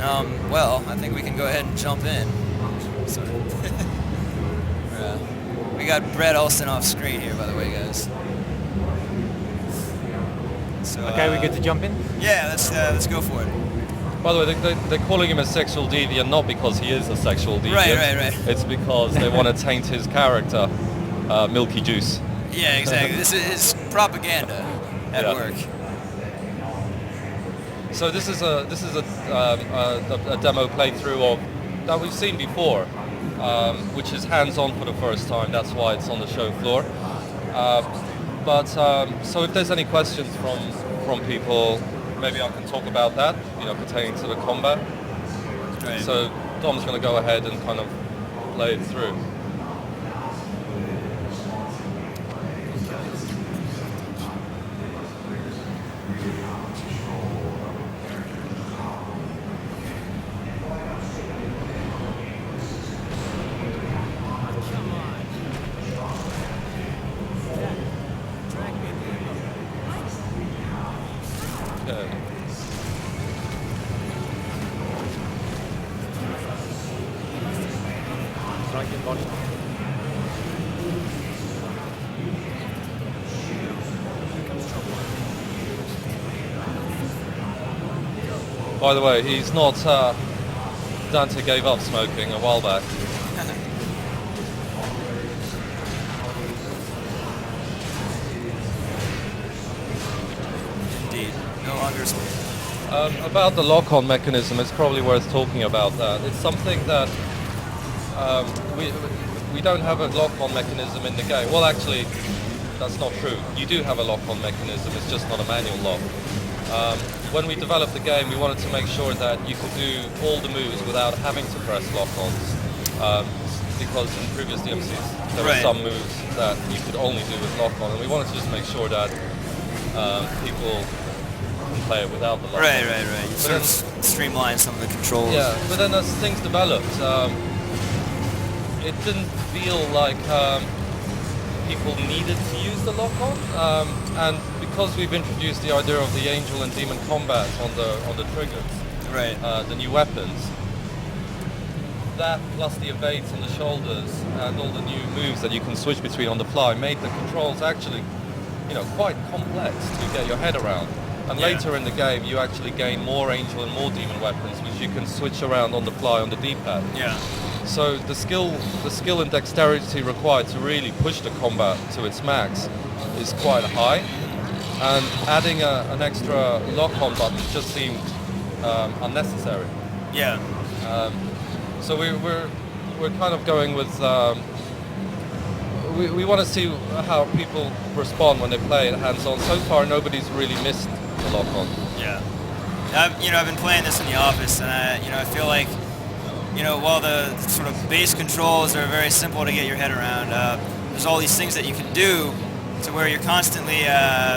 Well, I think we can go ahead and jump in. So, we got Brett Olsen off screen here, by the way, guys. So, Okay, we good to jump in? Yeah, let's go for it. By the way, they're calling him a sexual deviant not because he is a sexual deviant. Right. It's because they want to taint his character, Milky Juice. Yeah, exactly. This is propaganda at work. So this is a demo playthrough of that we've seen before, which is hands-on for the first time. That's why it's on the show floor. So if there's any questions from people, maybe I can talk about that, pertaining to the combat. Right. So Dom's going to go ahead and kind of play it through. By the way, he's not. Dante gave up smoking a while back. Indeed, no longer smoking. About the lock-on mechanism, it's probably worth talking about that. It's something that we don't have a lock-on mechanism in the game. Well, actually, that's not true. You do have a lock-on mechanism. It's just not a manual lock. When we developed the game, we wanted to make sure that you could do all the moves without having to press lock-ons, because in previous DMCs there were some moves that you could only do with lock-on, and we wanted to just make sure that people can play it without the lock-on. Right. You sort of streamline some of the controls. Yeah, but then as things developed, it didn't feel like people needed to use the lock-on, and because we've introduced the idea of the angel and demon combat on the triggers, the new weapons, that plus the evades on the shoulders and all the new moves that you can switch between on the fly made the controls actually, quite complex to get your head around. And later in the game, you actually gain more angel and more demon weapons, which you can switch around on the fly on the D-pad. Yeah. So the skill and dexterity required to really push the combat to its max is quite high. And adding an extra lock-on button just seemed unnecessary. Yeah. So we're kind of going with we want to see how people respond when they play it hands-on. So far, nobody's really missed the lock-on. Yeah. I've been playing this in the office, and I feel like, while the sort of base controls are very simple to get your head around, there's all these things that you can do to where you're constantly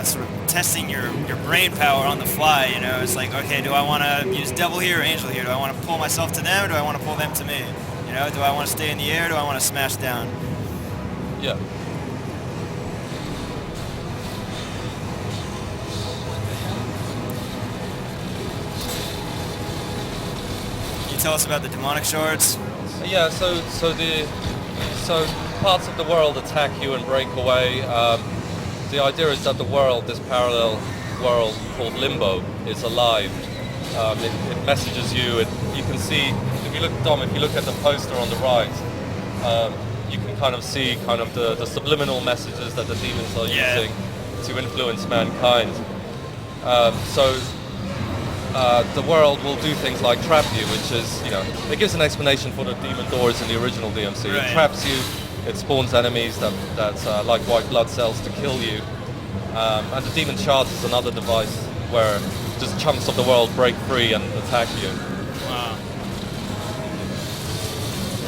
sort of testing your brain power on the fly. It's like, okay, do I want to use devil here or angel here? Do I want to pull myself to them, or do I want to pull them to me? Do I want to stay in the air, or do I want to smash down? Yeah. Can you tell us about the demonic shards? Yeah. So parts of the world attack you and break away. The idea is that the world, this parallel world called Limbo, is alive. It messages you. You can see, if you look at the poster on the right, you can kind of see the subliminal messages that the demons are using to influence mankind. The world will do things like trap you, which is, it gives an explanation for the demon doors in the original DMC. It traps you. It spawns enemies that like white blood cells to kill you. And the demon shards is another device where just chunks of the world break free and attack you. Wow.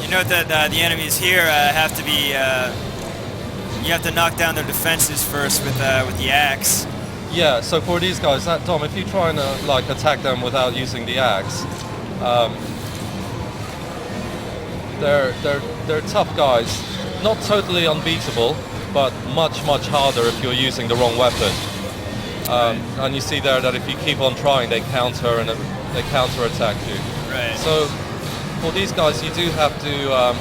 You note that the enemies here have to be, you have to knock down their defenses first with the axe. Yeah, so for these guys, Dom, if you try and attack them without using the axe, they're tough guys. Not totally unbeatable, but much harder if you're using the wrong weapon. And you see there that if you keep on trying, they counter, and they counter-attack you. Right. So for these guys, you do have to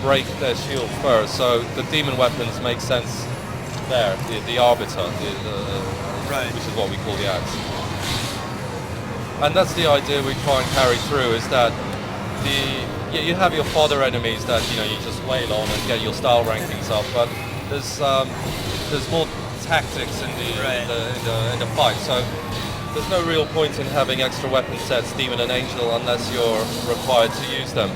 break their shield first. So the demon weapons make sense there. The arbiter, Right. which is what we call the axe. And that's the idea we try and carry through, is that you have your fodder enemies that you just wail on and get your style rankings up, but there's more tactics in the fight. So there's no real point in having extra weapon sets, demon and angel, unless you're required to use them.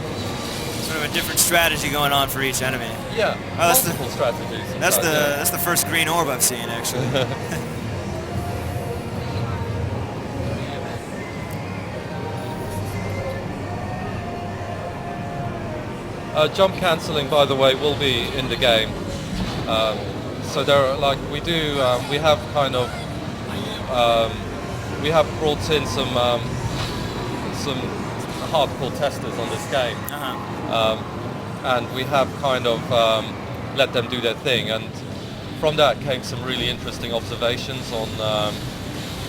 Sort of a different strategy going on for each enemy. Yeah, Oh, that's multiple strategies. That's the first green orb I've seen, actually. Jump cancelling, by the way, will be in the game. So there are, we have kind of we have brought in some hardcore testers on this game, and we have kind of let them do their thing, and from that came some really interesting observations on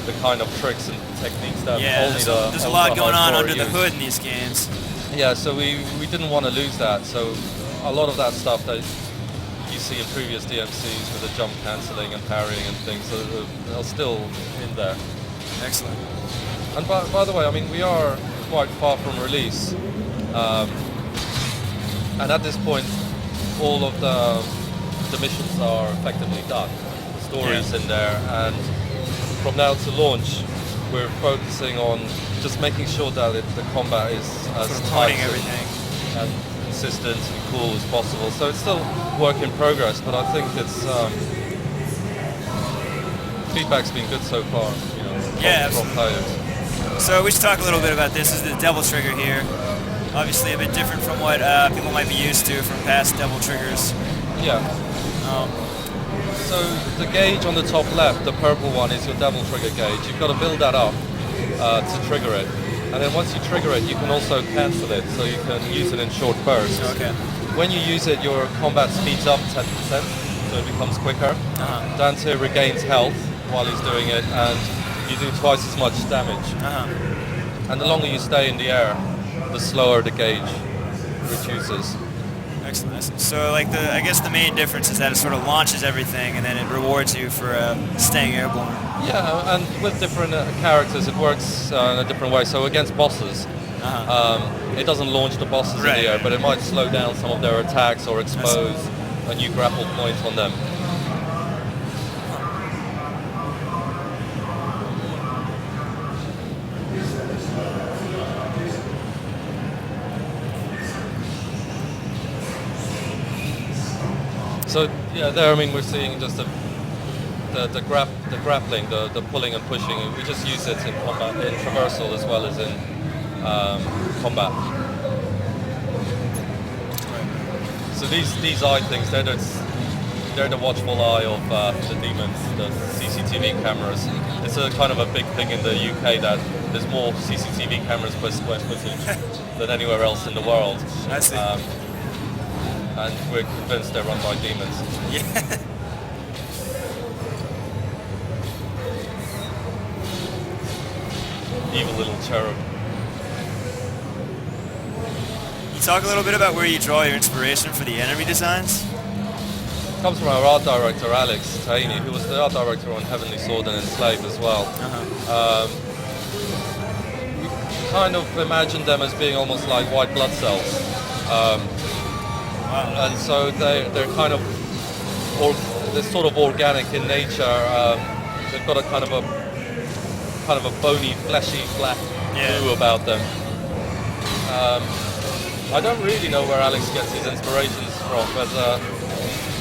the kind of tricks and techniques that there's a lot going on under the hood in these games. Yeah, so we didn't want to lose that. So a lot of that stuff that you see in previous DMCs with the jump cancelling and parrying and things are still in there. Excellent. And by the way, I mean, we are quite far from release. And at this point, all of the missions are effectively done. The story's in there. And from now to launch, we're focusing on just making sure that the combat is as tight and consistent and cool as possible. So it's still work in progress, but I think it's feedback's been good so far. From players. So we should talk a little bit about this. This is the Devil Trigger here. Obviously a bit different from what people might be used to from past Devil Triggers. Yeah. So the gauge on the top left, the purple one, is your Devil Trigger gauge. You've got to build that up to trigger it. And then once you trigger it, you can also cancel it, so you can use it in short bursts. Okay. When you use it, your combat speeds up 10%, so it becomes quicker. Dante regains health while he's doing it, and you do twice as much damage. And the longer you stay in the air, the slower the gauge reduces. Excellent. So, I guess the main difference is that it sort of launches everything, and then it rewards you for staying airborne. Yeah, and with different characters, it works in a different way. So against bosses, it doesn't launch the bosses in the air, but it might slow down some of their attacks or expose a new grapple point on them. So yeah, there we're seeing just the grappling, the pulling and pushing. We just use it in combat, in traversal as well as in combat. So these eye things, they're the watchful eye of the demons, the CCTV cameras. It's a kind of a big thing in the UK that there's more CCTV cameras per square footage than anywhere else in the world. I see. And we're convinced they're run by demons. Yeah. Evil little cherub. You talk a little bit about where you draw your inspiration for the enemy designs? It comes from our art director, Alex Taini, who was the art director on Heavenly Sword and Enslaved as well. We kind of imagined them as being almost like white blood cells. And so they're kind of, they're sort of organic in nature. They've got a kind of a bony, fleshy, black glue about them. I don't really know where Alex gets his inspirations from, but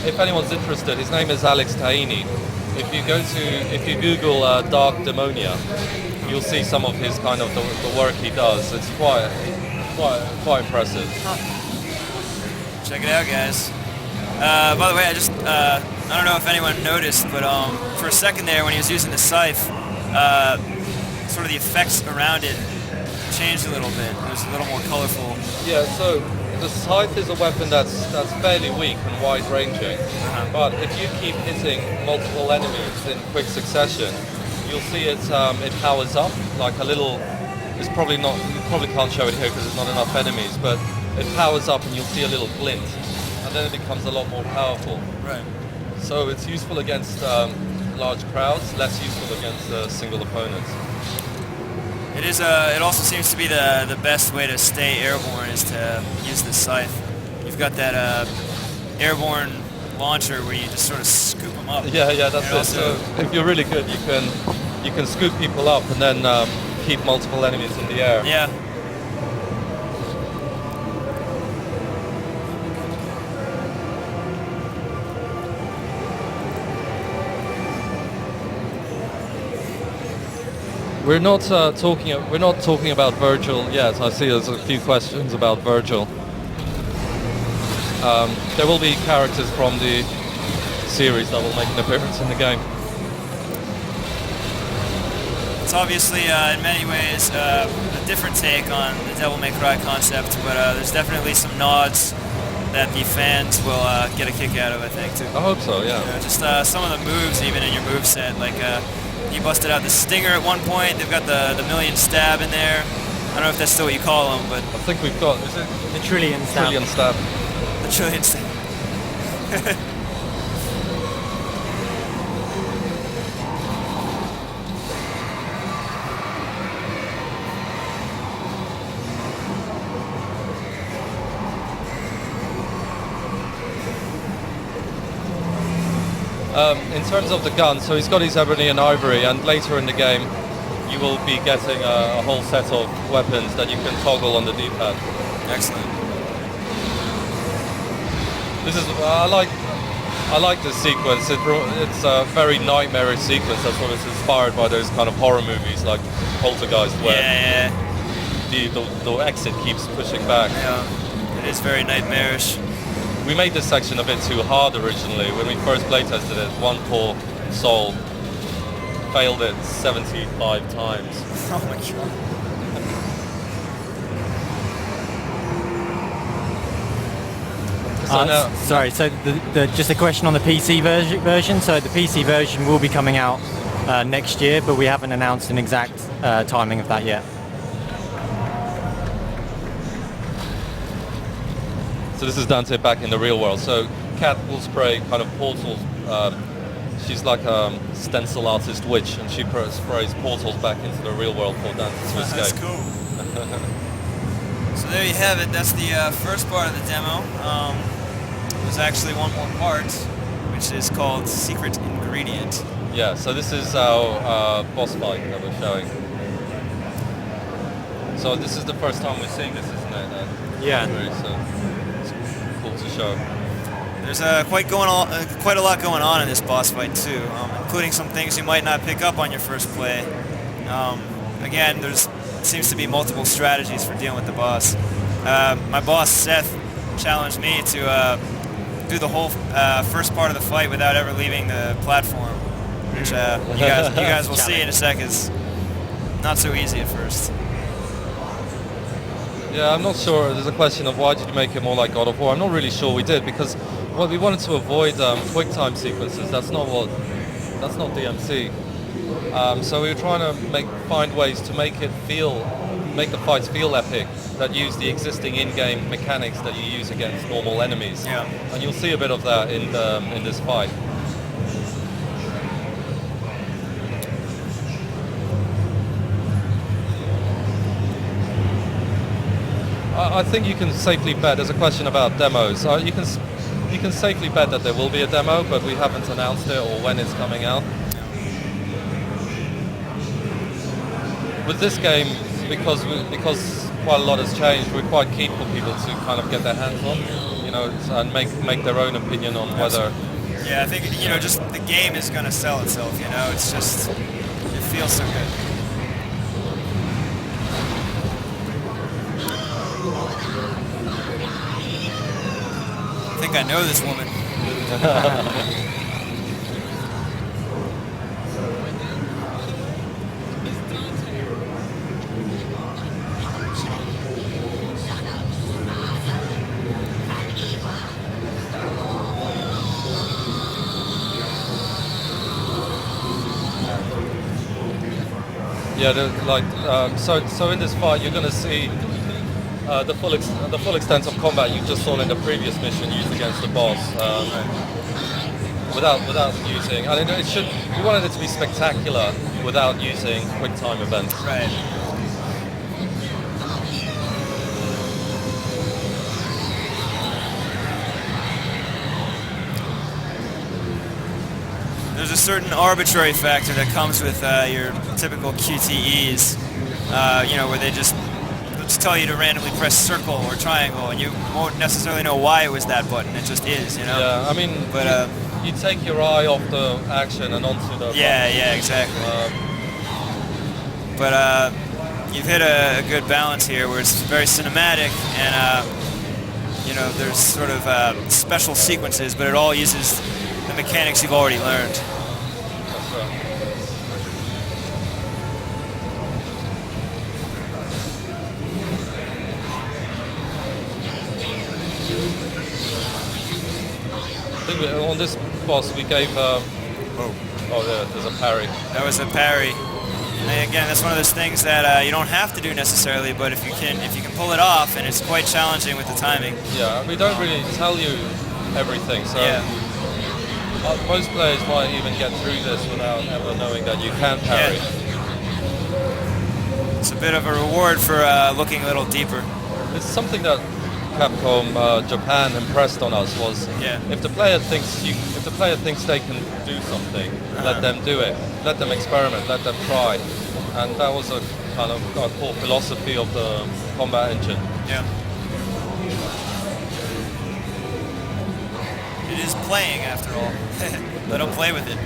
if anyone's interested, his name is Alex Taini. If you Google Dark Demonia, you'll see some of his kind of the work he does. It's quite impressive. Check it out, guys. By the way, I don't know if anyone noticed, but for a second there when he was using the scythe, sort of the effects around it changed a little bit. It was a little more colorful. Yeah, so the scythe is a weapon that's fairly weak and wide-ranging, but if you keep hitting multiple enemies in quick succession, you'll see it powers up like a little it's probably not. You probably can't show it here because there's not enough enemies. But it powers up, and you'll see a little glint, and then it becomes a lot more powerful. Right. So it's useful against large crowds, less useful against single opponents. It is. It also seems to be the best way to stay airborne is to use the scythe. You've got that airborne launcher where you just sort of scoop them up. Yeah, that's it. Also, So if you're really good, you can scoop people up and then keep multiple enemies in the air. yeah. We're not talking about Virgil yet. I see there's a few questions about Virgil. There will be characters from the series that will make an appearance in the game. It's obviously in many ways a different take on the Devil May Cry concept, but there's definitely some nods that the fans will get a kick out of, I think, too. I hope so, yeah. You know, just some of the moves even in your moveset, like you busted out the Stinger at one point. They've got the million stab in there. I don't know if that's still what you call them, but I think we've got, is it The trillion stab. trillion stab? the trillion stab. In terms of the gun, so he's got his ebony and ivory, and later in the game you will be getting a whole set of weapons that you can toggle on the D-pad. Excellent. This is I like this sequence. It's a very nightmarish sequence. That's what it's inspired by, those kind of horror movies like Poltergeist, where Yeah. the exit keeps pushing back. Yeah. It is very nightmarish. We made this section a bit too hard originally. When we first playtested it, one poor soul failed it 75 times. Oh my god. So now, Sorry, so just a question on the PC version. So the PC version will be coming out next year, but we haven't announced an exact timing of that yet. so this is Dante back in the real world. So Kat will spray kind of portals. She's like a stencil artist witch, and she sprays portals back into the real world for Dante to escape. That's cool. So there you have it. That's the first part of the demo. There's actually one more part, which is called Secret Ingredient. Yeah, so this is our boss fight that we're showing. So this is the first time we're seeing this, isn't it? Yeah. So it's cool to show. There's quite a lot going on in this boss fight too, including some things you might not pick up on your first play. Again, there's seems to be multiple strategies for dealing with the boss. My boss Seth challenged me to do the whole first part of the fight without ever leaving the platform, which you guys will see in a sec is not so easy at first. Yeah, I'm not sure. There's a question of why did you make it more like God of War? I'm not really sure we did, because well, we wanted to avoid quick time sequences. That's not DMC. So we were trying to find ways to make the fights feel epic, that use the existing in-game mechanics that you use against normal enemies. Yeah. And you'll see a bit of that in this fight. I think you can safely bet. There's a question about demos. You can safely bet that there will be a demo, but we haven't announced it or when it's coming out. With this game, because quite a lot has changed, we're quite keen for people to kind of get their hands on, and make their own opinion on whether. Yeah, I think just the game is going to sell itself. It's just it feels so good. I think I know this woman. Yeah, so in this fight you're going to see the full extent of combat you just saw in the previous mission used against the boss. Without using, and we wanted it to be spectacular without using quick time events. Right. There's a certain arbitrary factor that comes with your typical QTEs, where they just tell you to randomly press circle or triangle, and you won't necessarily know why it was that button. It just is, Yeah, I mean, but you take your eye off the action and onto the. Yeah, exactly. But you've hit a good balance here, where it's very cinematic, and there's sort of special sequences, but it all uses the mechanics you've already learned. That's right. I think on this boss we gave. There's a parry. That was a parry. And again, that's one of those things that you don't have to do necessarily, but if you can pull it off, and it's quite challenging with the timing. Yeah, we don't really tell you everything, so Yeah. Most players might even get through this without ever knowing that you can parry. It's a bit of a reward for looking a little deeper. It's something that Capcom Japan impressed on us was if the player thinks they can do something, let them do it, let them experiment, let them try, and that was a kind of our core philosophy of the combat engine. Yeah. It is playing after all. Let them play with it.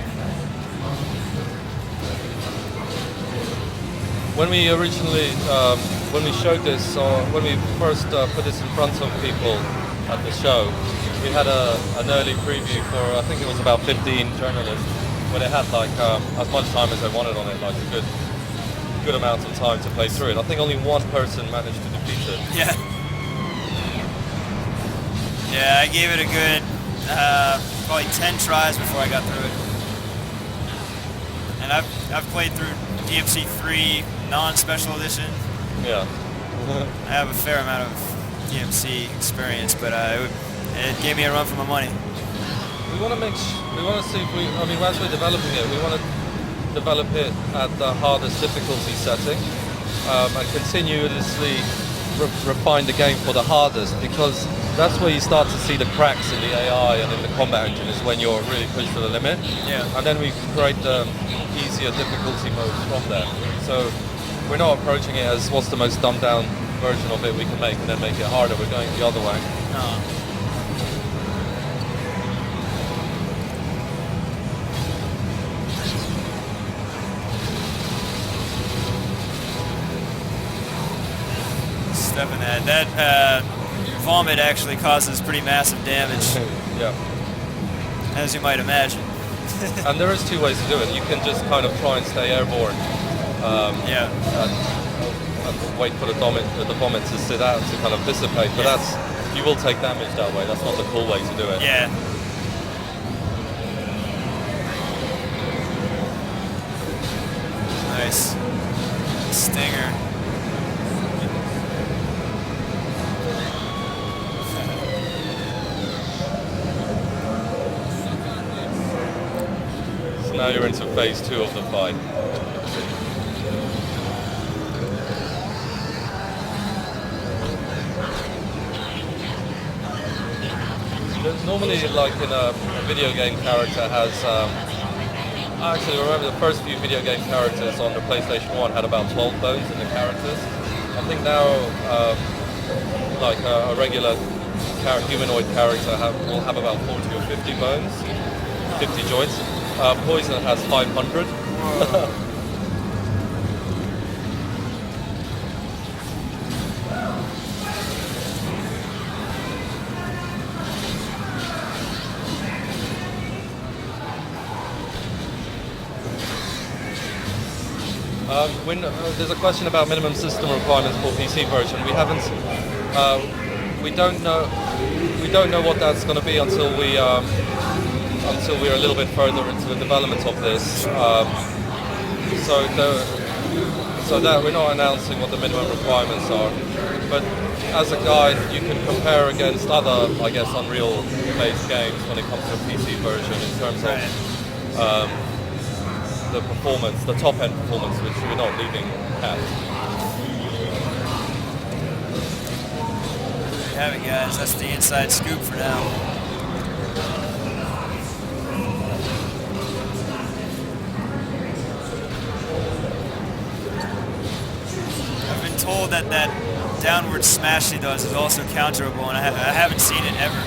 When we originally, when we showed this, when we first put this in front of people at the show, we had an early preview for, I think it was about 15 journalists, where they had like as much time as they wanted on it, like a good amount of time to play through it. I think only one person managed to defeat it. Yeah. Yeah, I gave it a good probably 10 tries before I got through it. And I've played through DMC 3 non-special edition. Yeah. I have a fair amount of DMC experience, but it gave me a run for my money. We want to see if as we're developing it, we want to develop it at the hardest difficulty setting and continuously refine the game for the hardest, because that's where you start to see the cracks in the AI and in the combat engine, is when you're really pushed to the limit. Yeah. And then we create the easier difficulty modes from there. So we're not approaching it as what's the most dumbed down version of it we can make and then make it harder. We're going the other way. No. Step in that. That vomit actually causes pretty massive damage, Yeah. as you might imagine. And there is two ways to do it. You can just kind of try and stay airborne. Yeah. And wait for the vomit to sit out to kind of dissipate. But you will take damage that way. That's not the cool way to do it. Yeah. Nice. Stinger. So now you're into phase 2 of the fight. Normally, like in a video game character has, I actually remember the first few video game characters on the PlayStation 1 had about 12 bones in the characters. I think now, like a regular humanoid character will have about 40 or 50 bones, 50 joints. Poison has 500. There's a question about minimum system requirements for PC version. We haven't. We don't know what that's going to be until we're a little bit further into the development of this. So So that we're not announcing what the minimum requirements are, but as a guide, you can compare against other, I guess, Unreal-based games when it comes to a PC version in terms of the performance, the top-end performance, which we're not leaving capped. There you have it, guys. That's the inside scoop for now. I've been told that downward smash he does is also counterable, and I haven't seen it ever.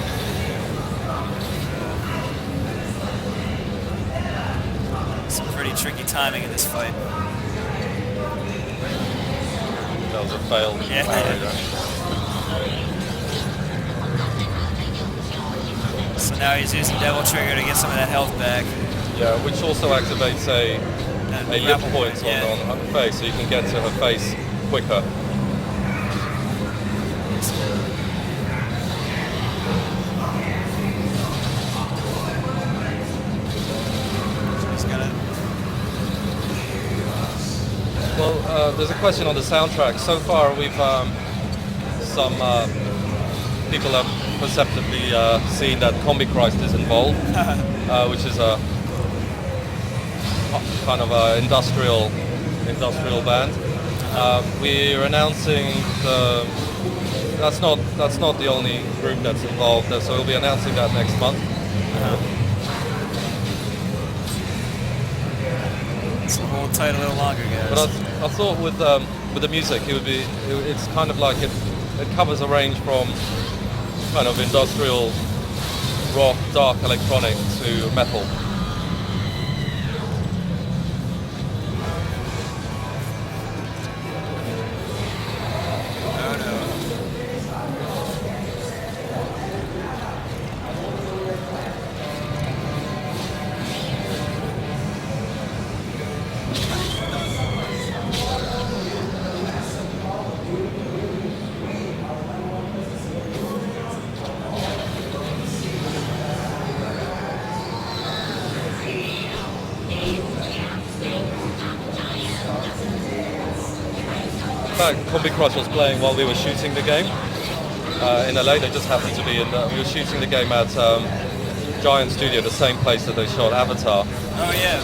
Some pretty tricky timing in this fight. That was a fail. Yeah. So now he's using Devil Trigger to get some of that health back. Yeah, which also activates a lift point on her face, so you can get to her face quicker. Well, there's a question on the soundtrack. So far, we've some people have perceptibly seen that Combichrist is involved, which is a kind of a industrial band. We're announcing that's not the only group that's involved. So we'll be announcing that next month. So hold tight a little longer, guys. But I thought with the music, it's kind of like it covers a range from kind of industrial rock, dark electronic to metal. Combichrist was playing while we were shooting the game in LA. They just happened to be in. We were shooting the game at Giant Studio, the same place that they shot Avatar. Oh yeah.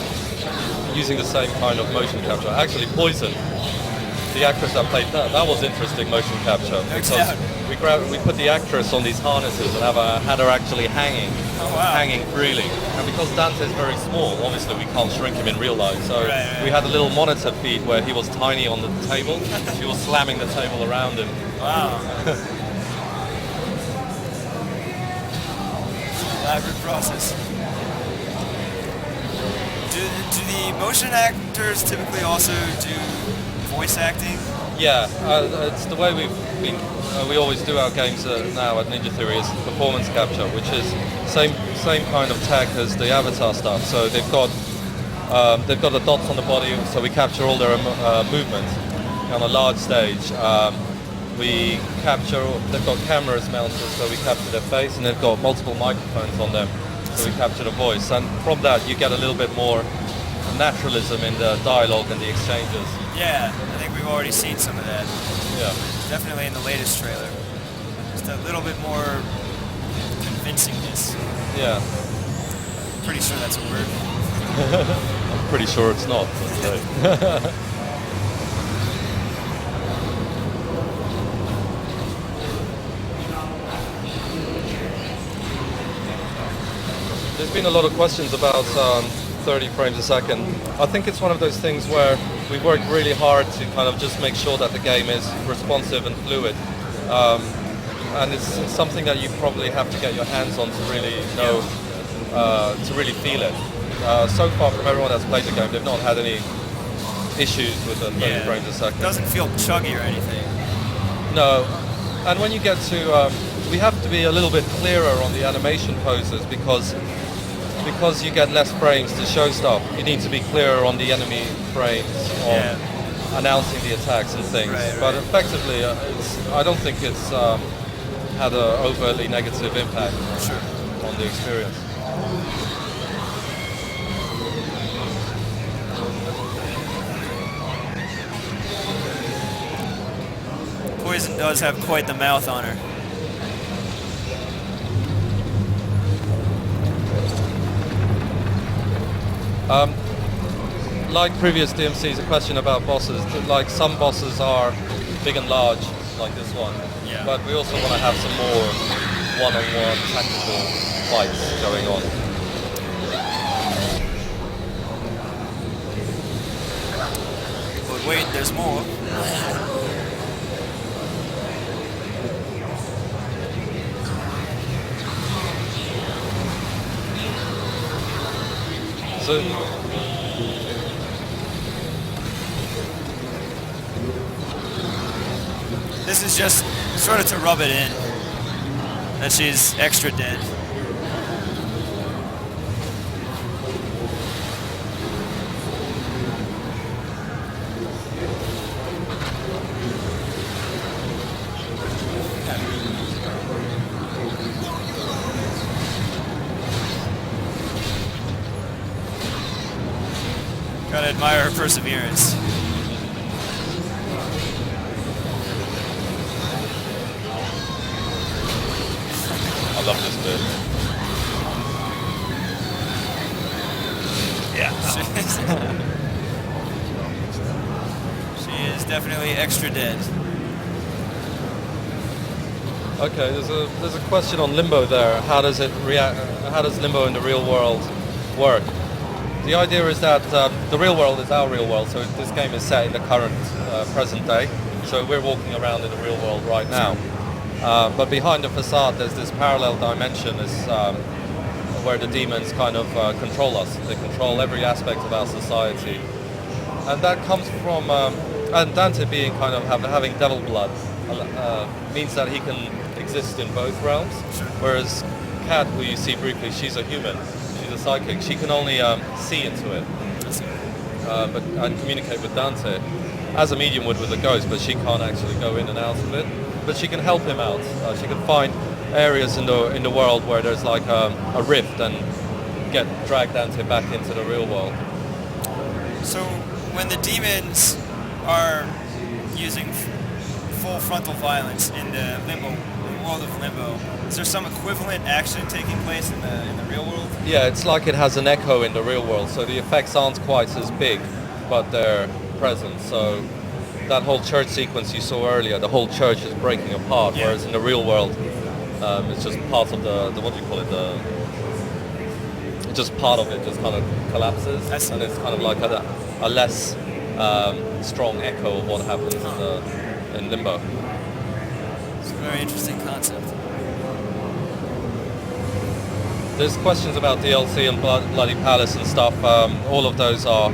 Using the same kind of motion capture. Actually, Poison, the actress that played that was interesting motion capture because we put the actress on these harnesses and had her actually hanging freely. And because Dante is very small, obviously we can't shrink him in real life. So we had a little monitor feed where he was tiny on the table. She was slamming the table around him. Wow. Elaborate process. Do the motion actors typically also do voice acting? Yeah, it's the way we always do our games now at Ninja Theory is performance capture, which is same kind of tech as the Avatar stuff. So they've got the dots on the body, so we capture all their movements on a large stage. They've got cameras mounted, so we capture their face, and they've got multiple microphones on them, so we capture the voice. And from that, you get a little bit more naturalism in the dialogue and the exchanges. Yeah, I think we've already seen some of that. Yeah. Definitely in the latest trailer. Just a little bit more convincingness. Yeah. Pretty sure that's a word. I'm pretty sure it's not. There's been a lot of questions about 30 frames a second. I think it's one of those things where we work really hard to kind of just make sure that the game is responsive and fluid. And it's something that you probably have to get your hands on to really know, to really feel it. So far from everyone that's played the game, they've not had any issues with the 30 frames a second. It doesn't feel chuggy or anything. No. And when you get to, we have to be a little bit clearer on the animation poses because you get less frames to show stuff. You need to be clearer on the enemy frames, on announcing the attacks and things. Right. But effectively, I don't think it's had an overtly negative impact on the experience. Poison does have quite the mouth on her. Like previous DMCs, a question about bosses. Like some bosses are big and large, like this one. Yeah. But we also want to have some more one-on-one tactical fights going on. But wait, there's more. So This is just sort of to rub it in that she's extra dead. Gotta admire her perseverance. I love this bit. Yeah. She is definitely extra dead. Okay, there's a question on Limbo there. How does it react? How does Limbo in the real world work? The idea is that the real world is our real world, so this game is set in the current present day. So we're walking around in the real world right now. But behind the facade, there's this parallel dimension, where the demons kind of control us. They control every aspect of our society, and that comes from and Dante being kind of having devil blood means that he can exist in both realms. Whereas Kat, who you see briefly, she's a human. She's a psychic. She can only see into it, and communicate with Dante as a medium would with a ghost, but she can't actually go in and out of it. But she can help him out. She can find areas in the world where there's like a rift and drag Dante back into the real world. So when the demons are using full frontal violence in the world of Limbo, is there some equivalent action taking place in the real world? Yeah, it's like it has an echo in the real world, so the effects aren't quite as big, but they're present. So that whole church sequence you saw earlier, the whole church is breaking apart, Yeah. whereas in the real world, it's just part of the what do you call it? Just part of it just kind of collapses, I see. and it's kind of like a less strong echo of what happens in Limbo. It's a very interesting concept. There's questions about DLC and Bloody Palace and stuff. All of those are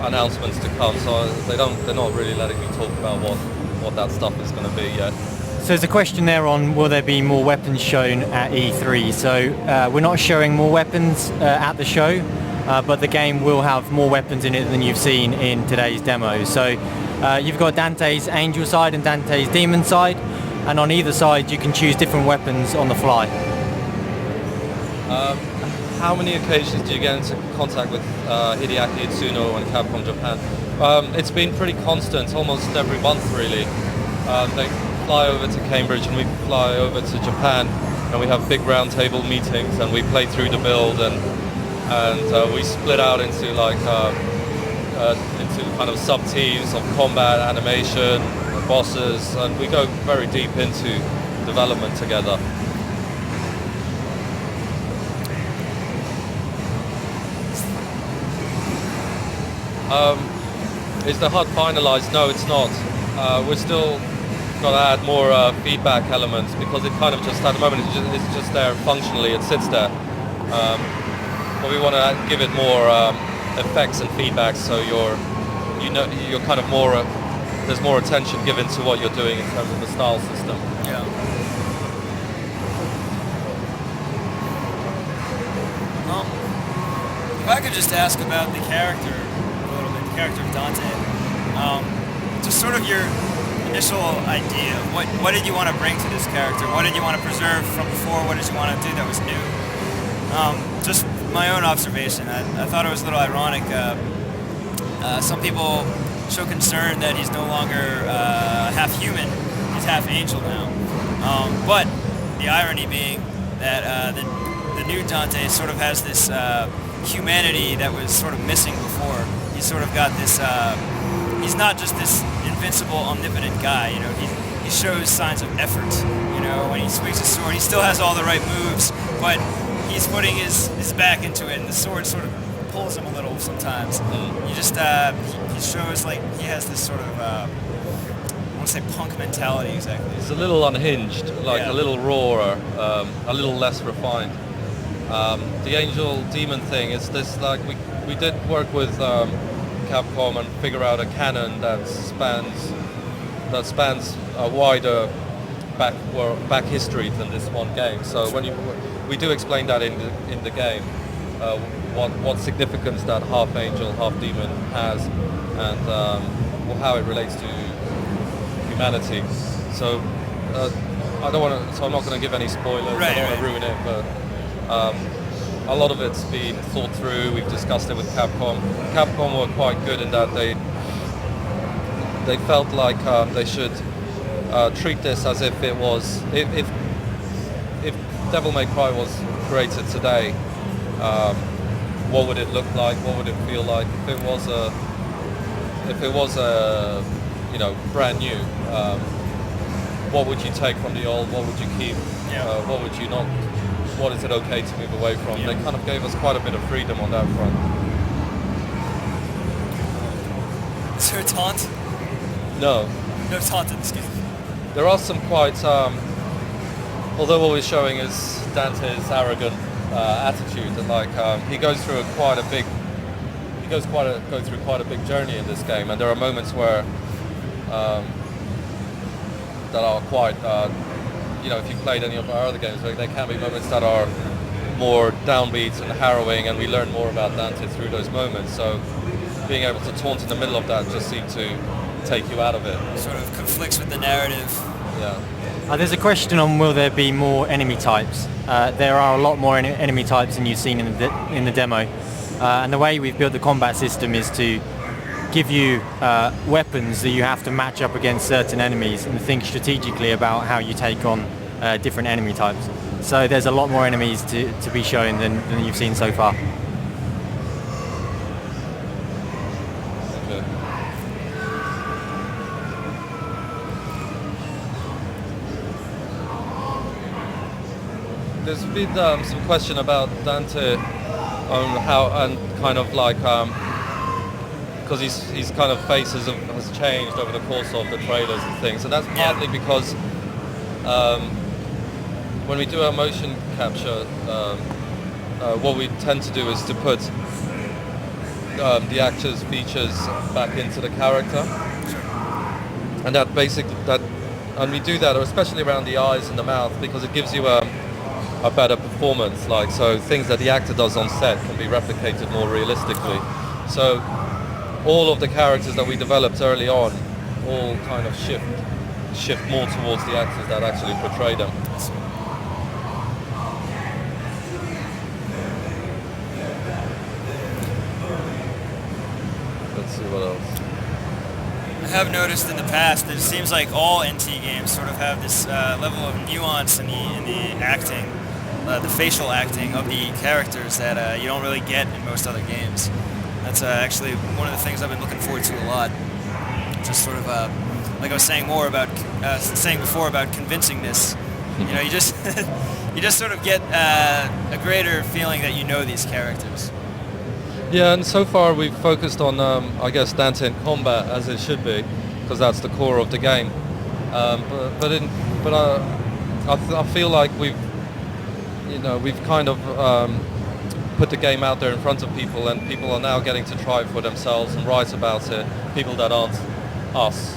announcements to come, so they're not really letting me talk about what that stuff is going to be yet. So there's a question there on will there be more weapons shown at E3. So we're not showing more weapons at the show, but the game will have more weapons in it than you've seen in today's demo. So you've got Dante's angel side and Dante's demon side, and on either side you can choose different weapons on the fly. How many occasions do you get into contact with Hideaki Itsuno and Capcom Japan? It's been pretty constant, almost every month really. They fly over to Cambridge and we fly over to Japan, and we have big roundtable meetings and we play through the build, and we split out into into kind of sub teams of combat, animation, bosses, and we go very deep into development together. Is the HUD finalized? No, it's not. We're still got to add more feedback elements, because it kind of just at the moment it's just there functionally. It sits there, but we want to give it more effects and feedback, so you're kind of more. There's more attention given to what you're doing in terms of the style system. Yeah. Well, if I could just ask about the character a little bit, the character of Dante. Just sort of your initial idea. What did you want to bring to this character? What did you want to preserve from before? What did you want to do that was new? Just my own observation. I thought it was a little ironic. Some people show concern that he's no longer half human. He's half angel now. But the irony being that the new Dante sort of has this humanity that was sort of missing before. He's sort of got this. He's not just this invincible, omnipotent guy. You know, he shows signs of effort. You know, when he swings his sword, he still has all the right moves, but he's putting his back into it, and the sword sort of pulls him a little sometimes. You just he shows like he has this sort of I want to say punk mentality exactly. He's a little unhinged, like a little rawer, a little less refined. The angel demon thing is this, like we did work with Capcom and figure out a canon that spans a wider back history than this one game. So when we do explain that in the game, what significance that half angel, half demon has, and how it relates to humanity. So I don't want to. So I'm not going to give any spoilers. I don't want to ruin it, but a lot of it's been thought through. We've discussed it with Capcom. Capcom were quite good in that they felt like they should treat this as if it was if Devil May Cry was created today. What would it look like? What would it feel like if it was a brand new? What would you take from the old? What would you keep? What would you not? What is it okay to move away from? They kind of gave us quite a bit of freedom on that front. Is there a taunt? No. No taunt, excuse me. There are some quite, although what we're showing is Dante's arrogant attitude, and like he goes through quite a big journey in this game, and there are moments where that are quite, if you played any of our other games, there can be moments that are more downbeat and harrowing, and we learn more about Dante through those moments. So being able to taunt in the middle of that just seemed to take you out of it. Sort of conflicts with the narrative. Yeah. There's a question on will there be more enemy types. There are a lot more enemy types than you've seen in the demo, and the way we've built the combat system is to give you weapons that you have to match up against certain enemies and think strategically about how you take on different enemy types. So there's a lot more enemies to be shown than you've seen so far. Okay. There's been some question about Dante on how, and kind of like because his kind of face has changed over the course of the trailers and things, and that's partly because when we do our motion capture, what we tend to do is to put the actor's features back into the character, and that basically and we do that especially around the eyes and the mouth because it gives you a better performance. Like, so things that the actor does on set can be replicated more realistically. So all of the characters that we developed early on all kind of shift more towards the actors that actually portray them. Let's see what else. I have noticed in the past that it seems like all NT games sort of have this level of nuance in the acting, the facial acting of the characters that you don't really get in most other games. That's actually one of the things I've been looking forward to a lot. Just sort of, like I was saying before about convincingness. You know, you just you just sort of get a greater feeling that you know these characters. Yeah, and so far we've focused on, I guess, Dante in combat as it should be, because that's the core of the game. But I feel like we've kind of put the game out there in front of people, and people are now getting to try it for themselves and write about it. People that aren't us.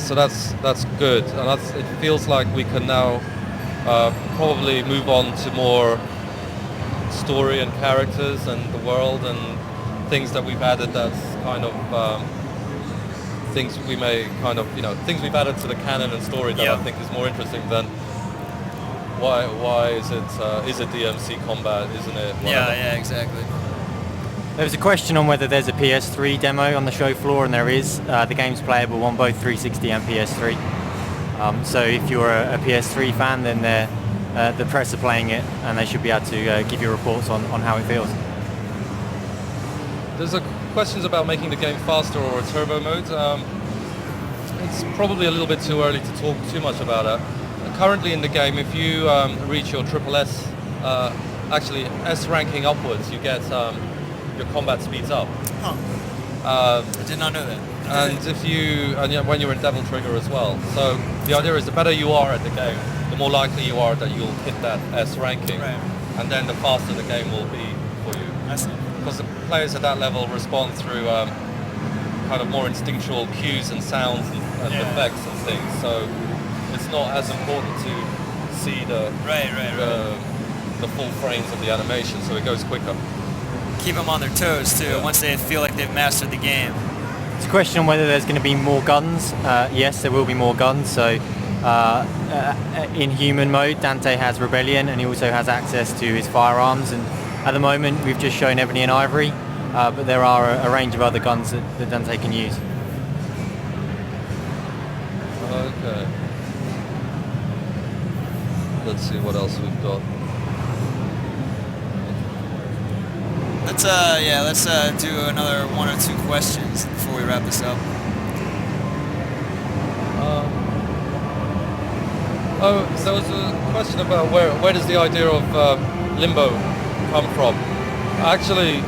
So that's good, and it feels like we can now probably move on to more story and characters and the world and things that we've added. That's kind of things we may kind of things we've added to the canon and story that I think is more interesting than why is it DMC combat, isn't it? Whatever. Yeah, exactly. There was a question on whether there's a PS3 demo on the show floor, and there is. The game's playable on both 360 and PS3. So if you're a PS3 fan, then the press are playing it, and they should be able to give you reports on how it feels. There's questions about making the game faster or a turbo mode. It's probably a little bit too early to talk too much about it. Currently in the game, if you reach your triple S, actually S ranking upwards, you get your combat speeds up. Huh. I did not know that. And when you're in Devil Trigger as well. So the idea is the better you are at the game, the more likely you are that you'll hit that S ranking. Right. And then the faster the game will be for you. I see. Because the players at that level respond through kind of more instinctual cues and sounds and effects and things. So it's not as important to see the full frames of the animation, so it goes quicker. Keep them on their toes too. Once they feel like they've mastered the game. It's a question on whether there's going to be more guns. Yes, there will be more guns. So in human mode, Dante has Rebellion, and he also has access to his firearms. And at the moment, we've just shown Ebony and Ivory, but there are a range of other guns that Dante can use. Okay. Let's see what else we've got. Let's do another one or two questions before we wrap this up. So there was a question about where does the idea of Limbo come from? Actually,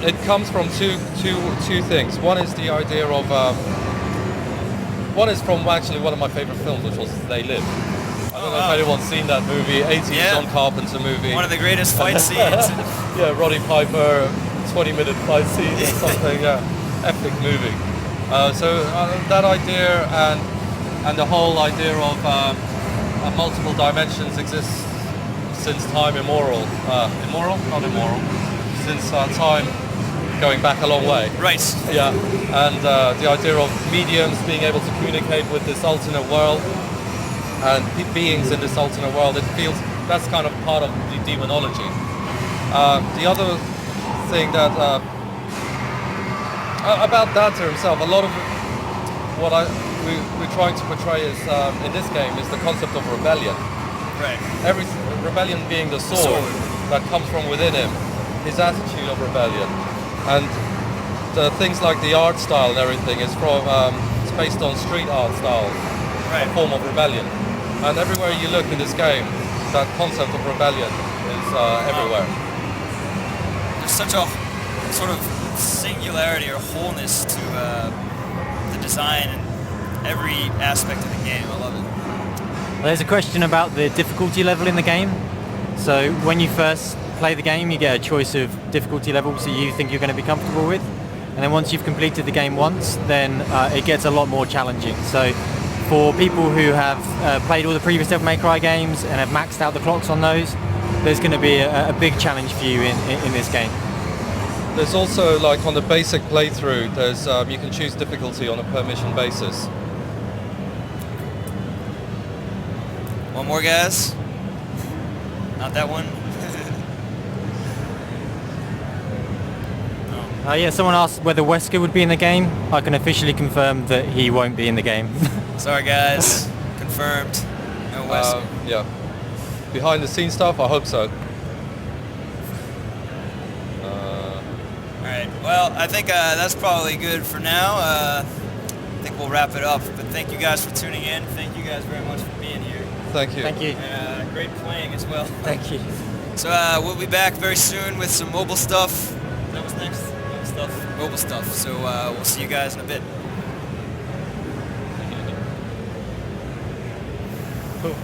it comes from two things. One is the idea of one is from actually one of my favorite films, which was They Live. I don't know if anyone's seen that movie, 80s John Carpenter movie. One of the greatest fight scenes. Yeah, Roddy Piper, 20-minute fight scene or something. Yeah, epic movie. So that idea and the whole idea of multiple dimensions exists since time immemorial. Not immoral. Since time going back a long way. Right. Yeah, and the idea of mediums being able to communicate with this alternate world and beings in this alternate world, it feels that's kind of part of the demonology. The other thing that about Dante himself, a lot of what we're trying to portray is in this game is the concept of rebellion. Right. Every rebellion being the sword that comes from within him, his attitude of rebellion, and the things like the art style and everything is from it's based on street art style, a form of rebellion. And everywhere you look in this game, that concept of rebellion is everywhere. There's such a sort of singularity or wholeness to the design and every aspect of the game. I love it. Well, there's a question about the difficulty level in the game. So when you first play the game, you get a choice of difficulty levels that you think you're going to be comfortable with. And then once you've completed the game once, then it gets a lot more challenging. So for people who have played all the previous Devil May Cry games and have maxed out the clocks on those, there's going to be a big challenge for you in this game. There's also, like on the basic playthrough, there's you can choose difficulty on a per mission basis. One more, guys. Not that one. Yeah, someone asked whether Wesker would be in the game. I can officially confirm that he won't be in the game. Sorry, guys. Confirmed. No Wesker. Yeah. Behind the scenes stuff, I hope so. Alright, well, I think that's probably good for now. I think we'll wrap it up. But thank you guys for tuning in. Thank you guys very much for being here. Thank you. Thank you. And great playing as well. Thank you. So we'll be back very soon with some mobile stuff. That was next. Mobile stuff. So we'll see you guys in a bit. Cool.